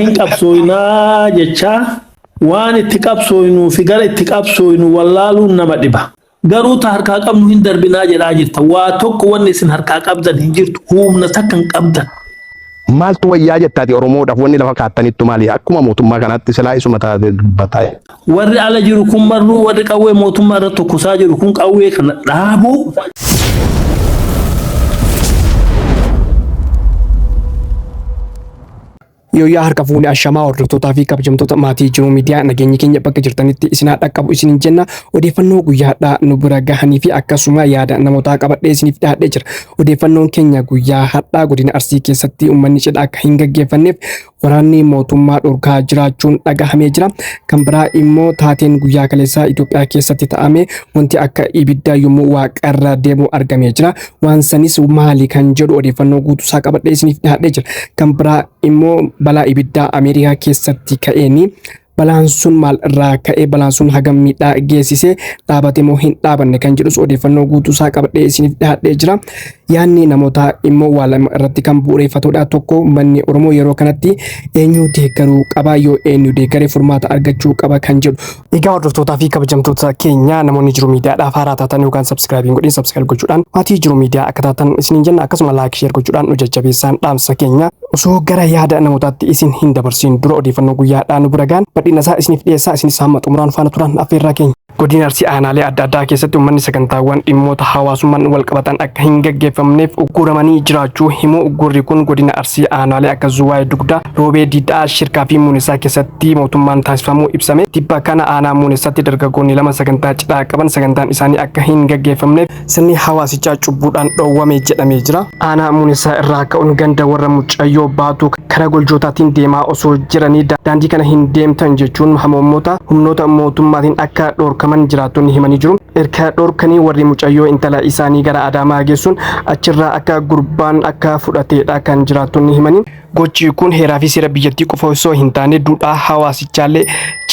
hin qabsooyinaa jecha waan itti qabsooyinuu fi gara itti qabsooyinu wallaaluun nama dhiba. Garuu ta harkaa qabnu hin darbinaa jedhaa jirta. Waa tokko wanni isin harkaa qabdan hin jirtu. Humna takka hin qabdan. Maaltu wayyaa jettaati Oromoodhaaf wanni lafa kaattanittu maali? Akkuma mootummaa kanaatti silaa isuma taate dubbataa. Warri ala jiru kun marruu warri qawwee mootummaa irratti tokkosaa jiru kun qawwee kana dhaabuu. Yooyaa harka fuunee ashamaa hordoftoota fi kabajamtoota maatii Jiruu Miidiyaa nageenyi keenya bakka jirtanitti isinaa dhaqqabu isiniin jenna. Odeeffannoo guyyaadhaa nu bira gahanii fi akkasuma yaada namootaa qabadhee isiniif dhiyaadhee jira. Odeeffannoon keenya guyyaa har'aa godina Arsii keessatti uummanni cidha akka hin gaggeeffanneef waraanni mootummaa dhorkaa jiraachuun dhagahamee jira. Kan biraa immoo taateen guyyaa kaleessaa Itoophiyaa keessatti ta'ame wanti akka ibiddaa yommuu waaqarra deemu argamee jira. Waan sanis maali kan jedhu odeeffannoo guutuusaa qabadhee isiniif dhiyaadhee jira. Kan biraa immoo balaa ibiddaa Ameerikaa keessatti ka'eeni balaan sun maal irraa ka'ee balaan sun hagam miidhaa geessisee dhaabate moo hin dhaabanne kan jedhus odeeffannoo guutuusaa qabadhee isiniif dhiyaadhee jira. Yaanni namoota immoo waa lama irratti kan bu'uureffatudha. Tokko manni Oromoo yeroo kanatti eenyu deeggaruu qaba yoo eenyu deeggaree furmaata argachuu qaba kan jedhu. Egaa hordoftootaa fi kabajamtoota keenya namoonni Jiruu Miidiyaadhaaf haaraa taatan yookaan sabskiraayibii godhin sabskiraayib gochuudhaan maatii Jiruu Miidiyaa akka taatan isiniin jenna. Akkasuma laayik sheer gochuudhaan nu jajjabeessaan dhaamsa keenya osoo gara yaada namootaatti isin hin dabarsin dura odeeffannoo guyyaadhaa nu bira gaan badhina isaa isiniif dhiyeessaa isinis hamma xumuraan faana turan affeerraa keenya. Godina Arsii aanaalee adda addaa keessatti uummanni sagantaawwan dhimmoota hawaasummaan wal qabatan akka hin gaggeeffamneef ugguramanii jiraachuu himu. Uggurri kun godina Arsii aanaalee akka Zuwaayee Dugdaa, Roobee Diidaa, Shirkaa fi Muunessaa keessatti mootummaan taasifamuu ibsame. Tibba kana aanaa Muuneessaatti dargaggoonni lama sagantaa cidhaa qaban sagantaan isaanii akka hin gaggeeffamneef sirni hawaasichaa cubbuudhaan dhoowwame jedhamee jira. Aanaa Muunessaa irraa ka'uun ganda warra mucayyoo baatu karaa goljootaatiin deemaa osoo jiranii daandii kana hin deemtan jechuun hamoommota humnoota mootummaatiin akka dhorkaman jiraattonni himanii jiru. Erga dhorkanii warri mucayyoo intala isaanii gara Adaamaa geessuun achirraa akka gurbaan akka fudhateedha kan jiraattonni himanii. Gochi kun heeraa fi seera biyyattii qofa osoo hin taane duudhaa hawaasichaallee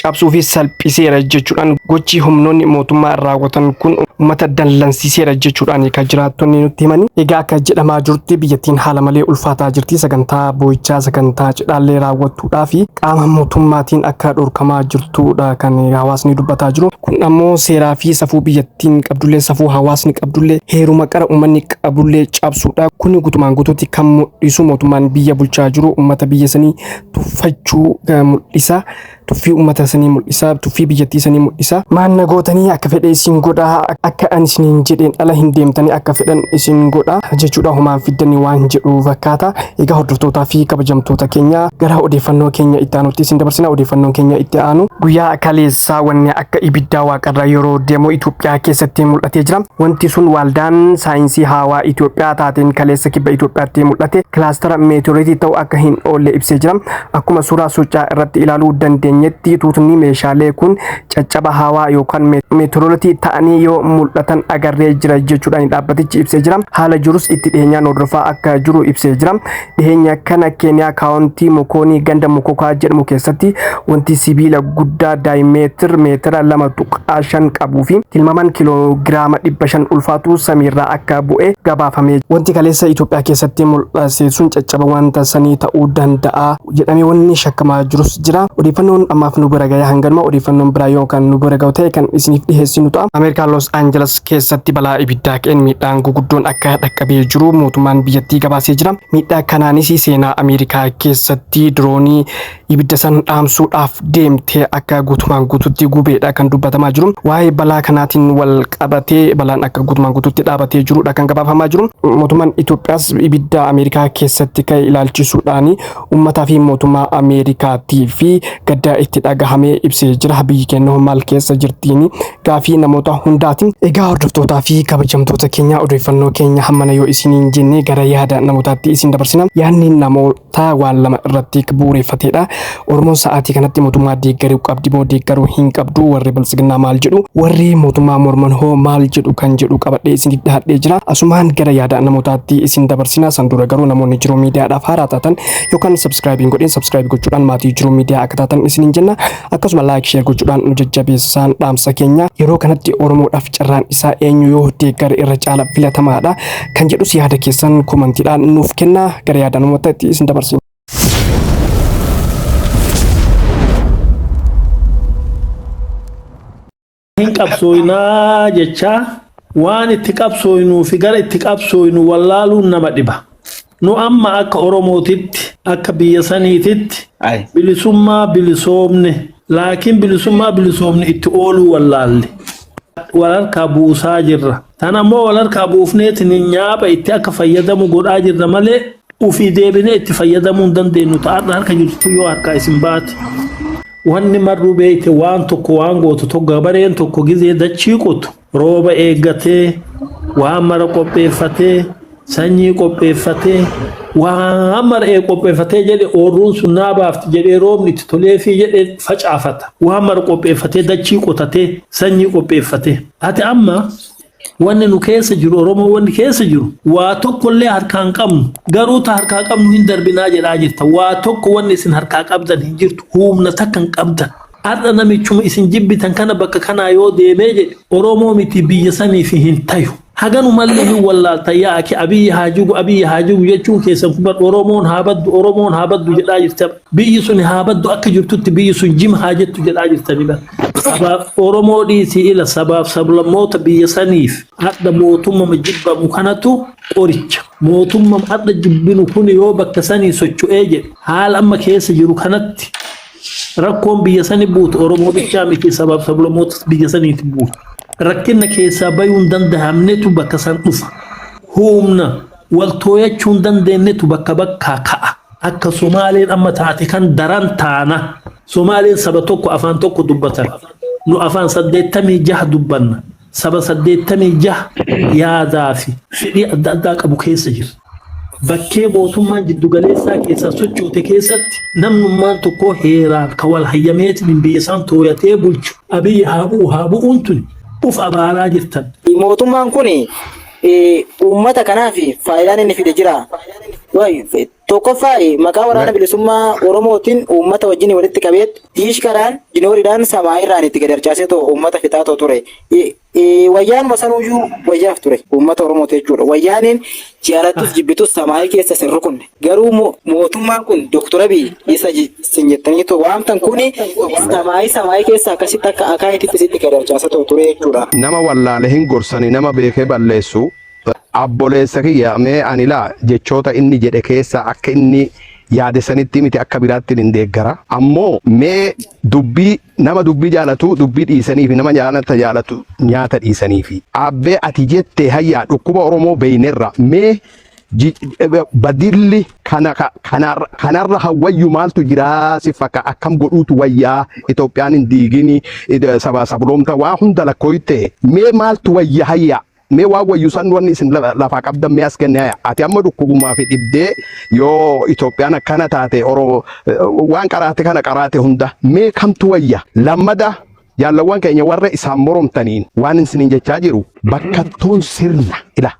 cabsuu fi salphiseera jechuudhaan gochi humnoonni mootummaa raawwatan kun uummata dallansiiseera jechuudhaan kan jiraattonni nutti himanii. Egaa akka jedhamaa jirutti biyyattiin haala malee ulfaataa jirti. Sagantaa boo'ichaa sagantaa cidhaallee raawwattuudhaa fi qaama mootummaatiin akka dhorkamaa jirtuudha kan hawaasni dubbataa jiru. Kun ammoo seeraa fi safuu biyyattiin qabdullee safuu hawaasni qabdullee heeruma qara uummanni qabdullee cabsuudha. Kun guutumaan guutuutti kan mul'isu mootummaan biyya bulchaa jiru uummata biyya sanii tuffachuu mul'isa. Tuffii uummata sanii mul'isa. Tuffii biyyattii sanii mul'isa. Maanna gootanii akka fedhe isin godhaa akka ani isiniin jedheen ala hin deemtanii akka fedhan isin godhaa jechuudha. Homaa fiddanii waan jedhu fakkaata. Egaa hordoftootaa fi kabajamtoota keenya gara odeeffannoo keenya itti aanutti isin dabarsina. Odeeffannoon keenya itti aanu guyyaa kaleessaa wanni akka ibiddaa waaqarraa yeroo deemu Itoophiyaa keessatti mul'atee jira. Wanti sun waldaan saayinsii hawaa Itoophiyaa taateen kaleessa kibba Itoophiyaatti mul'ate kilaastara meeteoriitii ta'uu akka hin oolle ibsee jira. Akkuma suuraa soochaa irratti ilaaluu dandeenyetti tuutni meeshaalee kun caccaba hawaa yookaan meeteoriitii ta'anii yoo mul'atan agarree jira jechuudhaan dhaabbatichi ibsee jira. Haala jirus itti dhiyeenyaan hordofaa akka jiru ibsee jira. Dhiyeenya kana Keeniyaa kaawuntii Mokoonii ganda Mokokaa jedhamu keessatti wanti sibiila guddaa daayimeetira meetira 2.5 qabuu fi tilmaamaan kiloogiraama 500 ulfaatu samiirraa akka bu'e gabaafame. Wanti kaleessa Itoophiyaa keessatti mul'ate sun caccaba wanta sanii ta'uu danda'a jedhamee wanni shakkamaa jirus jira. Odeeffannoon ammaaf nu bira gahaa hanganuma odeeffannoon biraa yookaan nu bira gahu ta'e kan isiniif dhiheessinu ta'a. Ameerikaa Los Angeles keessatti balaa ibiddaa ka'een miidhaan guguddoon akka dhaqqabee jiru mootummaan biyyattii gabaasee jira. Miidhaa kanaanis seenaa Ameerikaa keessatti diroonii ibidda san dhaamsuudhaaf deemtee akka guutumaan guututti gubeedha kan dubbatamaa jiru. Waa'ee balaa kanaatiin wal qabatee balaan akka guutumaan guututti dhaabatee jirudha kan gabaafamaa jiru. Mootummaan Itoophiyaas ibidda Ameerikaa keessatti ka'e ilaalchisuudhaan uummataa fi mootummaa Ameerikaatii fi gadda itti dhagahamee ibsee jira. Biyyi keenya maal keessa jirtiin gaafii namoota hundaati. Egaa hordoftootaa fi kabajamtoota keenya odeeffannoo keenya hammana yoo isiniin jenne gara yaada namootaatti isin dabarsina. Yaadni namoota waan lama irratti bu'uureffateedha. Oromoon sa'aatii kanatti mootummaa deeggaruu qabdi moo deeggaruu hin qabdu? Warri bilisiginnaa maal jedhu? Warri mootummaa morman hoo maal jedhu kan jedhu qabadhee isiniif dhiyaadhee jira. Asumaan gara yaada namootaatti isin dabarsina. San dura garuu namoonni Jiruu Miidiyaadhaaf haaraa taatan yookaan sabskiraayibii godhin sabskiraayib gochuudhaan maatii Jiruu Miidiyaa akka taatan isiniin jenna. Akkasuma laayik sheer gochuudhaan nu jajjabeessaan dhaamsa keenya. Yeroo kanatti Oromoodhaaf carraan isaa eenyu yoo deeggare irra caala filatamaadha kan jedhus yaada keessan komantiidhaan nuuf kenna. Gara yaada namootaatti isin dabarsina. hin qabsooynaa jecha waan itti qabsooynuu fi gara itti qabsooynu wallaaluun nama dhiba. Nu amma akka Oromootitti akka biyya saniititti bilisummaa bilisoomne laakiin bilisummaa bilisoomne itti ooluu wallaalle. Walarkaa buusaa jirra. Tan ammoo walarkaa buufneetiin nyaapa itti akka fayyadamu godhaa jirra malee ufii deebinee itti fayyadamuu hin dandeenyu ta'arra harka jirtu yoo harkaa isin baate. Wanni marruu beeyte waan tokko waan gootu tokko gabareen tokko gizee dachii qotu rooba eeggatee waan mara qopheeffatee sanyii qopheeffatee waan mara qopheeffatee jedhe ooruun sun naa baafti jedhee roobni itti tolee fi jedhee facaafata waan mara qopheeffatee dachii qotatee sanyii qopheeffatee. Ati amma wanni nu keessa jiru Oromoo wanni keessa jiru waa tokkollee harkaan qabnu garuu ta harkaa qabnu hin darbinaa jedhaa jirta. Waa tokko wanni isin harkaa qabdan hin jirtu humna takka hin qabdan. Har'a namichuma isin jibbitan kana bakka kanaa yoo deemee jedhe Oromoo miti biyya saniif hin tayu. Haganu mallee hin wallaalta yaaki abiyyi haajugu jechuun keessan kubar Oromoon haa baddu jedhaa jirta. Biyyi sun haa baddu akka jirtutti biyyi sun jim haa jettu jedhaa jirtanidha. Sabaaf Oromoo dhiisii ila sabaaf sablammoota biyya saniif hadda mootummaa jibbamu kanatu qoricha. Mootummaa hadda jibbinu kun yoo bakka sanii socho'ee jedhe haala amma keessa jiru kanatti rakkoon biyya sanii buutu Oromoo bichaa miti sabaaf sablammoota biyya saniitti buutu. Rakkinna keessaa bayuun danda'amnetu bakka san dhufa. Humna waltooyachuun dandeenyetu bakka bakkaa ka'a. Akka Somaaleen amma taate kan daran taana. Somaaleen saba tokko afaan tokko dubbatan. Nu afaan 86 dubbanna. Saba 86 yaadaa fi fedhii adda addaa qabu keessa jira. Bakkee mootummaan jiddugaleessaa keessaa sochoote keessatti namnummaan tokko heeraan ka wal hayyameetiin biyya isaan tooyatee bulchu. Abiyyi haa bu'uun tuni. Uf abaaraa jirtan. Mootummaan kun uummata kanaaf faayidaan inni fide jira. Tokkoffaa maqaa waraana bilisummaa Oromootiin uummata wajjin walitti qabeet diishkaraan jinooriidhaan samaa irraan itti gadarchaasee uummata fixaa ture. Wayyaan masanuyyuu wayyaaf ture uummata Oromooti jechuudha. Wayyaaniin jaalattus jibbitus samaa keessa sin rukunne. Garuu mootummaan kun Dr. Abiy isa sin jettanii waamtan kun samaa keessa akkasitti akka akaayititti sitti gadarchaasee ture jechuudha. Nama wallaale hin gorsani nama beekee balleessu. Abboleessa kiyya mee anilaa jechoota inni jedhe keessa akka inni yaade sanitti miti akka biraatti hin deeggara. Ammoo mee nama dubbii jaalatu dubbii dhiisanii fi nama jaalatu nyaata dhiisanii fi abbee ati jettee hayyaa dhukkuba Oromoo beeynerra mee badilli kanarra hawwayyu maaltu jira si fakka akkam godhuutu wayyaa Itoophiyaan hin diigini sabloomta waa hunda lakkooyte mee maaltu wayya hayyaa. Mee waa wayyuusan wanni isin lafaa qabdan mee as kennee ati amma dhukkubumaa fi dhibdee yoo Itoophiyaan akkana taate waan qaraate kana qaraate hunda mee kamtu wayya lammada jaallawwan keenya warra isaan moromtaniin waan isiniin jechaa jiru bakkattoon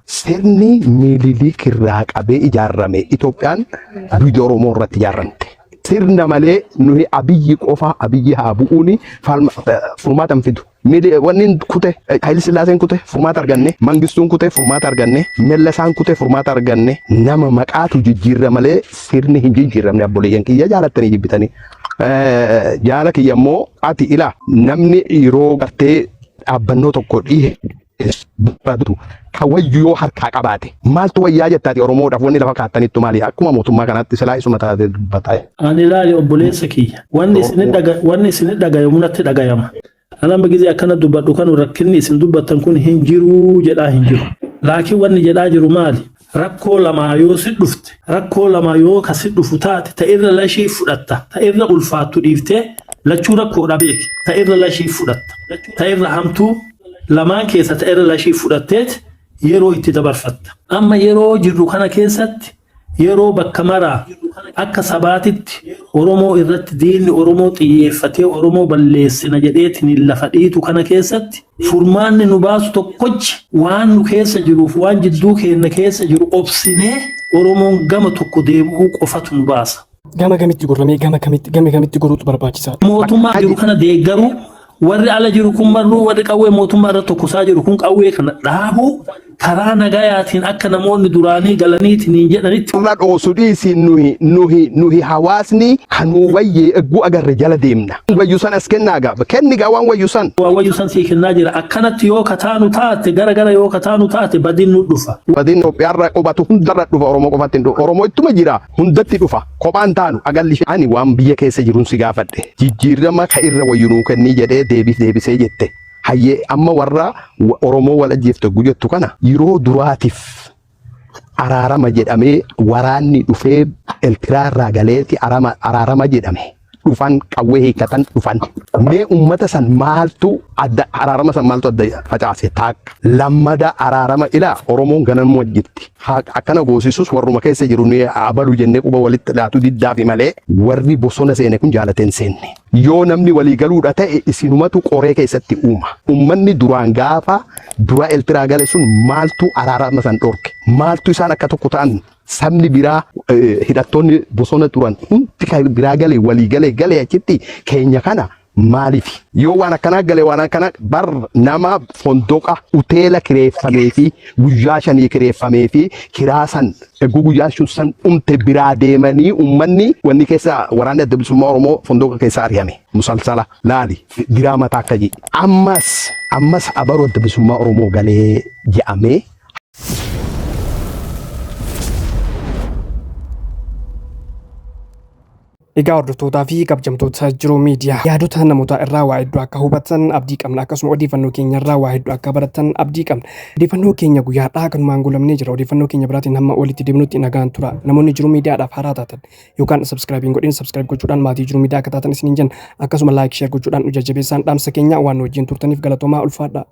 sirni miililiik irraa qabee ijaarrame Itoophiyaan biyya Oromoo irratti ijaaramte. Sirna malee nuyi abiyyi qofa abiyyi haa bu'uuni furmaatan fidu. Wanni kute Haayile Sillaaseen kute furmaata arganne Mangistuun kute furmaata arganne Mellasaan kute furmaata arganne nama maqaatu jijjiirra malee sirni hin jijjiiramne abboleeyyan kiyya jaalattanii jibbitanii. Jaala kiyya immoo ati ila namni yeroo gartee dhaabbannoo tokko dhihe barbaadu kawayyu yoo harkaa qabaate maaltu wayyaa jettaati Oromoodhaaf wanni lafa kaattaniittu maali akkuma mootummaa kanatti silaa isuma taate dubbataa. Ani ilaali obboleessa kiyya wanni isin dhagayamu natti dhagayama. Anaan bagizee akkana dubbadhu kan rakkinni isin dubbattan kun hin jiru jedhaa hin jiru. Laakiin wanni jedhaa jiru maali? Rakkoo lamaa yoo si dhufte rakkoo lamaa yoo kasi dhufu taate ta'irra lashii fudhatta ta'irra ulfaattu dhiiftee lachuu rakkoodha beeki ta'irra lashii fudhatta ta'irra hamtuu lamaan keessa ta'irra lashii fudhatteet yeroo itti dabarfatta. Amma yeroo jirru kana keessatti yeroo bakka maraa akka sabaatitti Oromoo irratti diinni Oromoo xiyyeeffatee Oromoo balleessina jedheetiin lafa dhiitu kana keessatti furmaanni nu baasu tokkochi waan nu keessa jiruuf waan jidduu keenya keessa jiru obsinee Oromoon gama tokko deebi'uu qofatu nu baasa. Gama kamitti gorramee gama kamitti goruutu barbaachisaa? Mootummaa jiru kana deeggaruu warri ala jiru kun marruu warri qawwee mootummaa irra tokkosaa jiru kun qawwee kana dhaabuu karaa nagayaatiin akka namoonni duraanii galaniitiin jedhanitti irra dhoosudhiisi nuhi hawaasni kanuu wayyee egguu agarre jala deemna. Wayyu san as kennaa gaafa kenni gaa waan wayyu san. Waan wayyu san sii kennaa jira akkanatti yoo kataanu taate gara yoo kataanu taate badiin nu dhufa. Badiin Itoophiyaarra qubatu hundarra dhufa Oromoo qofatti hin dhufa. Oromoo ittuma jira hundatti dhufa kophaan taanu agalli ani waan biyya keessa jiruun si gaafadhe jijjiirama ka irra wayyu nuu kennii jedhee deebisee jette. Hayyee amma warra Oromoo wal ajjeefte guyyoottu kana yeroo duraatiif araarama jedhamee waraanni dhufee Eertiraarraa galeeti araarama jedhame dhufan qawwee hiikkatan dhufan mee ummata san maaltu adda araarama san maaltu adda facaase taakka lammada araarama ilaa Oromoon ganan wajjitti akkana goosisus warruma keessa jiru ni abalu jennee quba walitti laatu diddaafi malee warri bosona seene kun jaalateen seenne. Yoo namni walii galuudha ta'e isinumatu qoree keessatti uuma. Ummanni duraan gaafa dura Eertiraa gale sun maaltu araarama san dhorke? Maaltu isaan akka tokko ta'an sabni biraa hidhattoonni bosona turan hundi biraa gale walii gale achitti keenya kana maaliif? Yoo waan akkanaa gale waan akkanaa bar nama fondoqa uteela kireeffamee fi guyyaa shanii kireeffamee fi kiraasan guyyaa san umte biraa deemanii ummanni wanni keessa waraanni adda bilisummaa Oromoo fondoqa keessa ari'ame. Musalsala laali biraa mataa akka jedhi. Ammas abaroo adda bilisummaa Oromoo galee jedhamee Egaa hordoftoota fi kabajamtoota Jiruu Miidiyaa yaadota namoota irraa waa hedduu akka hubatan abdii qabna akkasuma odeeffannoo keenya irraa waa hedduu akka baratan abdii qabna. Odeeffannoo keenya guyyaadhaa kanumaan goolabnee jira. Odeeffannoo keenya biraatiin hamma walitti deemnutti nagaan tura. Namoonni Jiruu Miidiyaadhaaf haaraa taatan yookaan sabskiraayibiin godhin sabskiraayib gochuudhaan maatii Jiruu Miidiyaa akka taatan isiniin jenna. Akkasuma laayik sheer gochuudhaan nu jajjabeessaan dhaamsa keenya waan wajjin turtaniif galatoomaa ulfaadha.